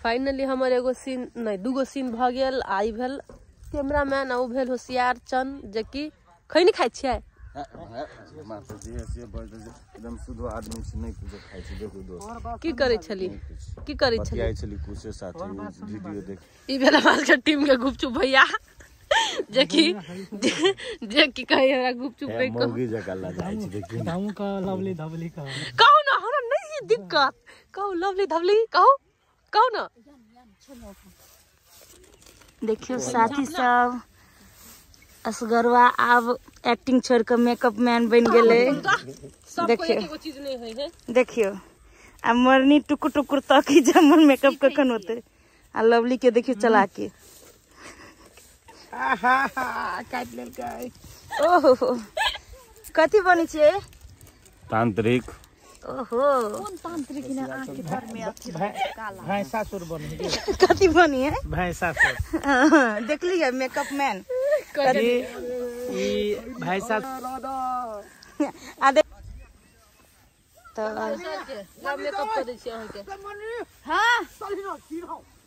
Finally हमार एगो scene नहीं दूगो सीन भ गेल। आई भेल कैमरामैन आ भेल होशियार चंद जे कि खैनी खाइ छियै। एकदम शुद्ध आदमी से नहीं कुछ खाइ छी। देखो दोस्त की करै छली बतियाइ छली कुछ साथ वीडियो देख। ई भेल हमार के टीम के गुपचुप भैया जे कि कहे हमरा गुपचुप कहि को मौगी जका लगाइ छी। देखियो हमहु का लवली धवली का कहू ना हमरा नहीं ये दिक्कत। कहू लवली धवली कहू ना। देखियो साथी सब असगरवा अब एक्टिंग छोड़ के मेकअप मैन बन गेले। देखियो आ मरनी टुकुर टुकुर तकी जमन मेकअप कखन होते। आ लवली के देखियो चला के काट लेल काय। ओहो कथी बनी छे? तांत्रिक। ओहो कौन तांत्रिक ने आंख के तर में अथी काला भैंसासुर बनी है। कथी बनी है? भैंसासुर। देख लिया मेकअप मैन ई भैंसा आ देख तो मेकअप कर दै छी अहाँ के। हां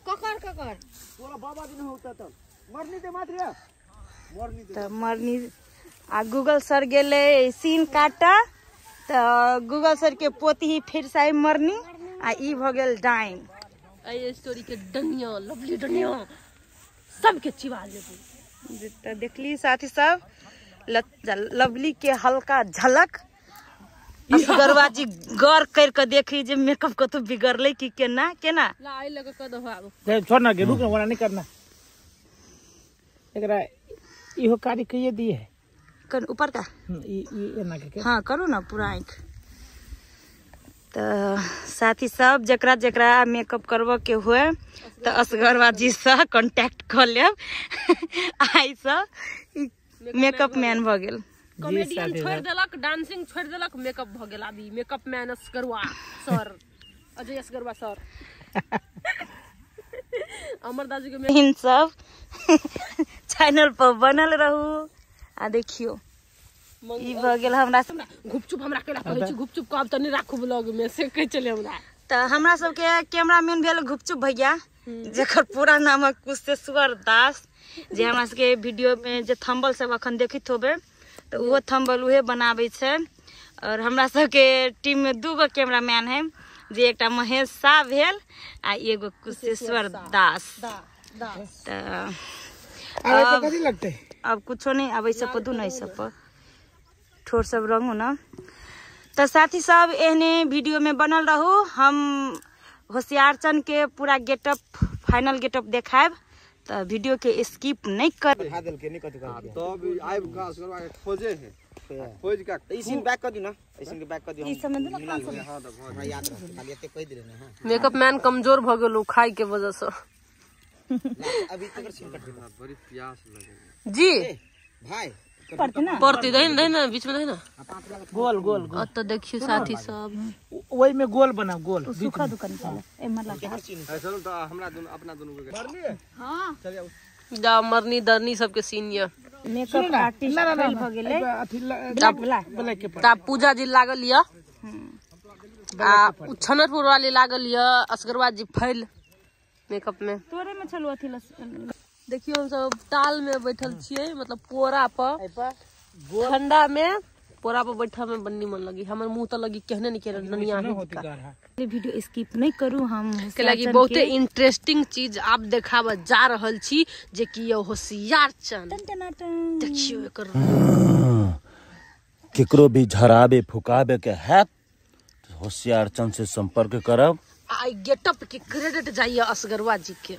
ककर तोरा बाबा दिन होता त मरनी दे मात्र मरनी दे तो मरनी आ गूगल सर गेले सीन काटा तो गूगल सर के पोती ही फिर से मरनी आ ई भ गेल डाइन। आई स्टोरी के डनिया लवली डनिया सबके चिवा लेबू। तो देखली साथी सब लवली के हल्का झलक असगरवा जी गौर कर के देखी जे मेकअप कतो बिगड़ले की केना ला आई लगे क दो आगो दे छोड़ ना के रुक ना नहीं करना। एकरा इहो कारी कहिए दिए है कन ऊपर का ई ना के। हाँ करू ना पूरा आँख। तो साथी सब जकरा जकरा मेकअप करवा के हुए तो असगरवा जी से कांटेक्ट कर लेब। आई से मेकअप मैन भ गेल। कॉमेडियन छोड़ देलक डांसिंग छोड़ देलक मेकअप भ गेल। अभी मेकअप मैन असगरवा सर अजय असगरवा सर अमर दाजू के इन सब चैनल पर बनल रहू। आ देखियो ई भ गेल हमरा गुपचुप हमरा केला कहै छी गुपचुप कब त नहीं राखू ब्लॉग में से कह चले हमरा। तो हमरा सब के कैमरामैन भेल गुपचुप भैया जेकर पूरा नाम है कुशेश्वर दास। जे हमरा सब के वीडियो में जे थंबल सब अखन देखित होबे तो वो थंबल उहे बनावे छे। और हमरा सब के टीम में दूगो कैमरामैन है जे एकटा महेश शाह भेल आ एगो कुशेश्वर दास। कथी लगते अब कुछो नहीं अब सब पर दू नहीं सब पर ठोर सब रंगू ना। तो साथी सब एहने वीडियो में बनल रहू। हम होशियार चंद के पूरा गेटअप फाइनल गेटअप देखाब तो वीडियो के स्किप नहीं कर। तो आइब घास करवा के खोजे है खोज का ई सीन बैक कर दी ना। ई सीन के बैक कर दी ई समय में ना हां तो घर याद रख खाली एते कह दिले ना। मेकअप मैन कमजोर भ गेल खाई के वजह से। अभी तक सीन कट गया बड़ी प्यास लगे जी भाई पड़ती दे ना बीच में दे ना गोल गोल तो देखियो साथी सब वही में गोल बना गोल सूखा दुकान चले ए मतलब चलो तो हमरा दोनों अपना दोनों के मरनी हां चल जा मरनी दरनी सबके सीन ये। मेकअप आर्टिस्ट फेल भ गेले ब्लैक के ता पूजा जी लागल य आ छनरपुर वाली लागल य असगरवा जी फैल मेकअप में। तोरे में चलो अथी देखियो हम सब टाल में बैठल छिए मतलब पोरा पर ठंडा में पोरा पर बैठा में बन्नी मन लगी। हमर मुंह त लगी कहने नहीं के ननिया होता। ये वीडियो स्किप नहीं करू। हम के लगी बहुते इंटरेस्टिंग चीज आप देखावा जा रहल छी जे कि ये होशियार चंद देखियो एकर केकरो भी झराबे फुकाबे के है होशियार चंद से संपर्क करब। आई गेटअप के क्रेडिट जाइए असगरवा जी के।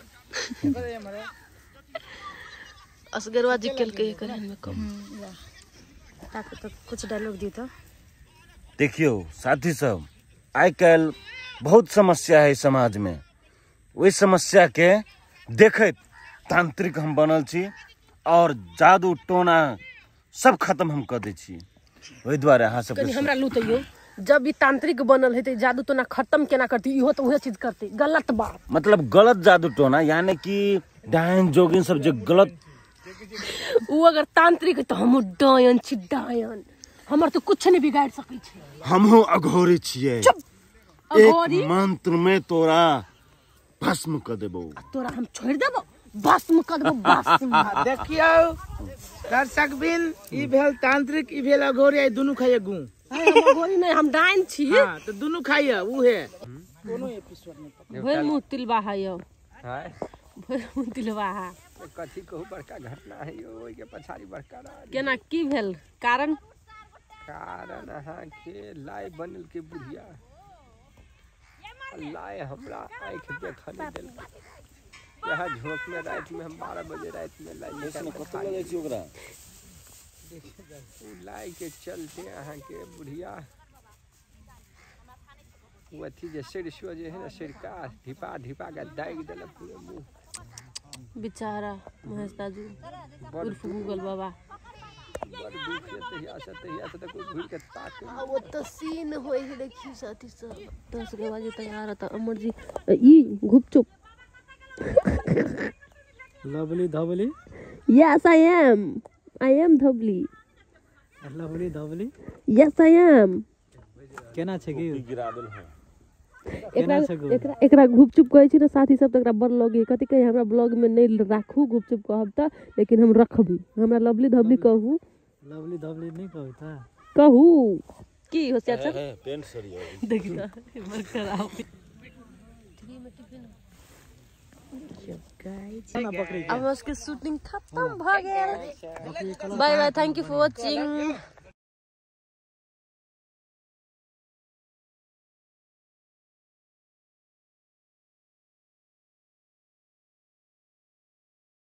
असगरवा जी के करे में कम ताकि तो कुछ डायलॉग दी तो देखियो साथी सब आई कल बहुत समस्या है समाज में। वही समस्या के देखत तांत्रिक हम बनल छी और जादू टोना सब खत्म हम कर दे छी। वही द्वारा अहाँ सब हमरा लुतइयो जब भी तांत्रिक बनल है जादू टोना खत्म केना करती इहो तो उहे चीज करती गलत बात। मतलब गलत जादू टोना यानी कि डायन जोगिन सब जो गलत वो अगर तांत्रिक तो हम डायन छी डायन हमर तो कुछ नहीं बिगाड़ सकै छै। हमहु अघोरी छिए। एक मंत्र में तोरा भस्म कर देबो। तोरा हम छोड़ देबो, भस्म कर देबो, भस्म। देखियो दर्शक बिन ई भेल तांत्रिक ई भेल अघोरी दुनु खाइए गु। हम गोरी नहीं, हम डाइन छी। हां तो दुनु खाइए उ है कोनो एपिसोड में भइल मुंह तिलवा है यो, हाय भइल मुंह तिलवा है। कथी कहू बड़का घटना है यो, ओइ के पछाड़ी बड़का केना की भेल कारण? कारण अहाँ के लाय बनल के बुढ़िया लाय हमरा आँख देखा नहीं दिल। यहाँ झोंक में रात में हम 12 बजे रात में लाय लाय के चलते अहाँ के बुढ़िया वो अथी जे सिरसो जे है ना सिरका ढिपा ढिपा के दाग दिल पूरे मुँह। बेचारा महेश दाजू उर्फ गूगल बाबा। बड़ दुख है तहिया से तो कोई घूर के ताक। वो तो सीन होई है, देखियो साथी सब 10 के बजे तैयार था अमर जी। ई गुपचुप lovely Dhawali. Yes I am Dhawali. Lovely Dhawali yes I am. केना छै की गिरा देल है। एकरा गुपचुप कहै छी ना साथी सब, तकरा बड़ लगे कथि कहे हमरा ब्लॉग में नहीं राखू गुपचुप कहब त, लेकिन हम रखबी। हमरा लवली धबली कहू। लवली धवली नहीं कहू था कहू की होशियार छ पेंट सरिया देखि त मर कराओ। अब उसके शूटिंग खत्म भ गेल। Bye bye, thank you for watching.